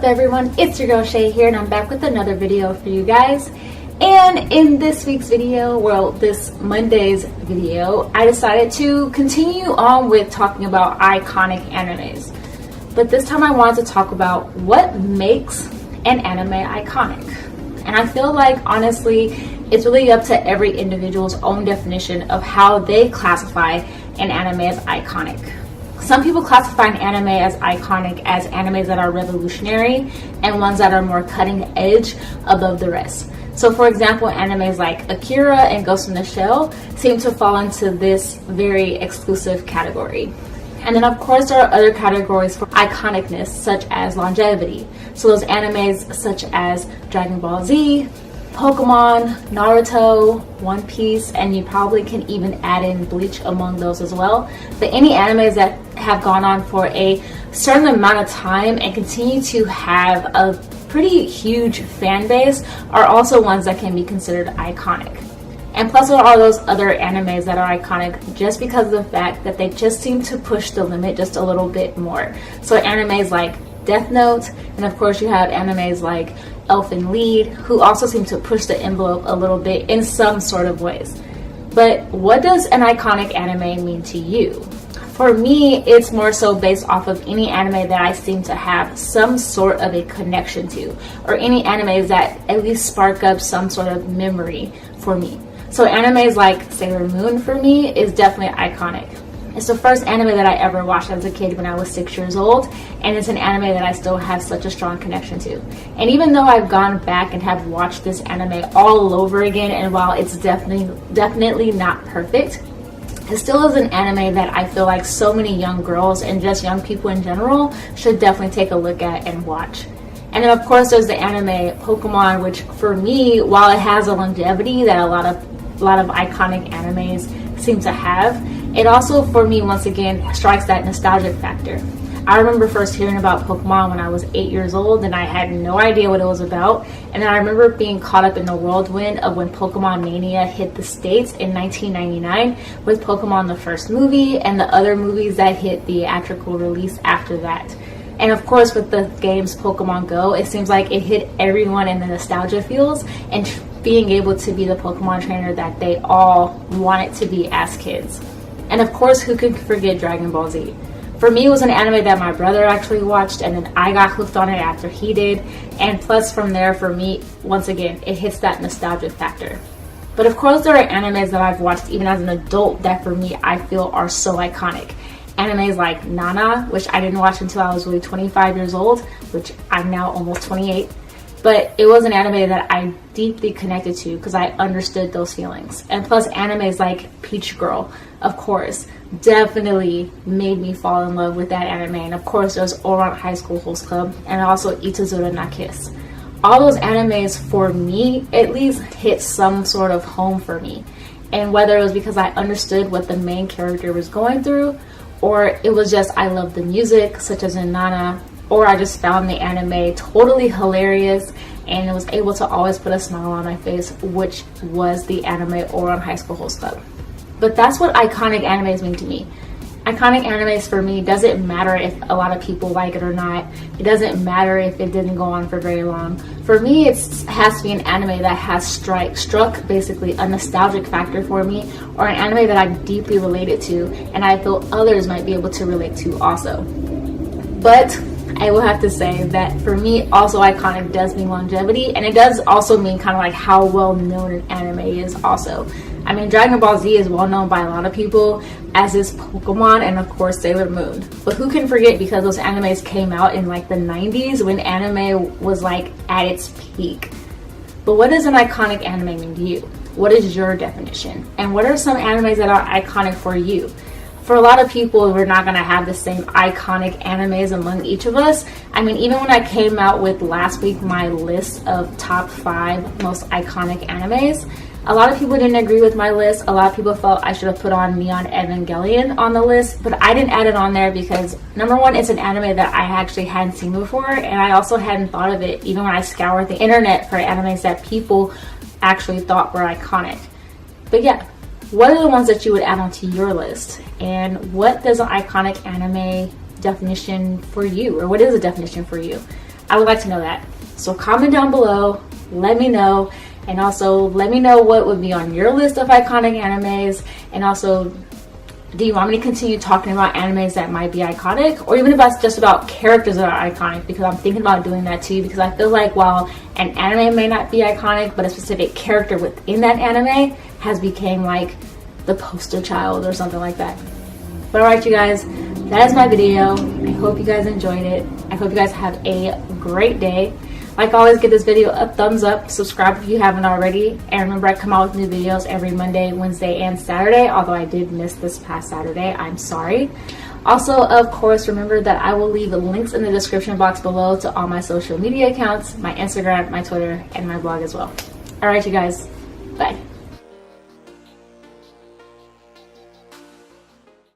everyone? It's your girl Shay here, and I'm back with another video for you guys. And in this week's video, well, this Monday's video, I decided to continue on with talking about iconic animes. But this time I wanted to talk about what makes an anime iconic. And I feel like, honestly, it's really up to every individual's own definition of how they classify an anime as iconic. Some people classify an anime as iconic as animes that are revolutionary and ones that are more cutting edge above the rest. So for example, animes like Akira and Ghost in the Shell seem to fall into this very exclusive category. And then of course there are other categories for iconicness, such as longevity. So those animes such as Dragon Ball Z, Pokemon, Naruto, One Piece, and you probably can even add in Bleach among those as well. But any animes that have gone on for a certain amount of time and continue to have a pretty huge fan base are also ones that can be considered iconic. And plus there are those other animes that are iconic just because of the fact that they just seem to push the limit just a little bit more. So animes like Death Note, and of course you have animes like Elfen Lied, who also seem to push the envelope a little bit in some sort of ways. But what does an iconic anime mean to you? For me, it's more so based off of any anime that I seem to have some sort of a connection to, or any animes that at least spark up some sort of memory for me. So animes like Sailor Moon for me is definitely iconic. It's the first anime that I ever watched as a kid when I was 6 years old, and it's an anime that I still have such a strong connection to. And even though I've gone back and have watched this anime all over again, and while it's definitely not perfect, it still is an anime that I feel like so many young girls and just young people in general should definitely take a look at and watch. And then of course there's the anime Pokemon, which for me, while it has a longevity that a lot of iconic animes seem to have, it also for me once again strikes that nostalgic factor. I remember first hearing about Pokemon when I was 8 years old and I had no idea what it was about, and then I remember being caught up in the whirlwind of when Pokemon Mania hit the States in 1999 with Pokemon the first movie and the other movies that hit theatrical release after that. And of course with the games Pokemon Go, it seems like it hit everyone in the nostalgia feels and being able to be the Pokemon trainer that they all wanted to be as kids. And of course, who could forget Dragon Ball Z? For me, it was an anime that my brother actually watched, and then I got hooked on it after he did. And plus from there, for me, once again, it hits that nostalgic factor. But of course, there are animes that I've watched even as an adult that for me, I feel are so iconic. Animes like Nana, which I didn't watch until I was really 25 years old, which I'm now almost 28. But it was an anime that I deeply connected to because I understood those feelings. And plus animes like Peach Girl, of course, definitely made me fall in love with that anime. And of course there's Ouran High School Host Club and also Itazura na Kiss. All those animes for me at least hit some sort of home for me. And whether it was because I understood what the main character was going through, or it was just I loved the music, such as in Nana, or I just found the anime totally hilarious and was able to always put a smile on my face, which was the anime Ouran High School Host Club. But that's what iconic animes mean to me. Iconic animes for me doesn't matter if a lot of people like it or not. It doesn't matter if it didn't go on for very long. For me, it has to be an anime that has struck basically a nostalgic factor for me, or an anime that I'm deeply related to and I feel others might be able to relate to also. But I will have to say that for me also iconic does mean longevity, and it does also mean kind of like how well known an anime is also. I mean, Dragon Ball Z is well known by a lot of people, as is Pokemon and of course Sailor Moon. But who can forget, because those animes came out in like the 90s when anime was like at its peak. But what does an iconic anime mean to you? What is your definition? And what are some animes that are iconic for you? For a lot of people, we're not going to have the same iconic animes among each of us. I mean, even when I came out with last week my list of top 5 most iconic animes, a lot of people didn't agree with my list. A lot of people felt I should have put on Neon Evangelion on the list, but I didn't add it on there because, number one, it's an anime that I actually hadn't seen before, and I also hadn't thought of it even when I scoured the internet for animes that people actually thought were iconic. But yeah, what are the ones that you would add onto your list? And what does an iconic anime definition for you, or what is a definition for you? I would like to know that. So comment down below, let me know, and also let me know what would be on your list of iconic animes, and also do you want me to continue talking about animes that might be iconic, or even if that's just about characters that are iconic, because I'm thinking about doing that too, because I feel like while an anime may not be iconic, but a specific character within that anime has become like the poster child or something like that. But alright you guys, that is my video. I hope you guys enjoyed it. I hope you guys have a great day. Like always, give this video a thumbs up, subscribe if you haven't already, and remember I come out with new videos every Monday, Wednesday, and Saturday, although I did miss this past Saturday, I'm sorry. Also, of course, remember that I will leave links in the description box below to all my social media accounts, my Instagram, my Twitter, and my blog as well. Alright you guys, bye.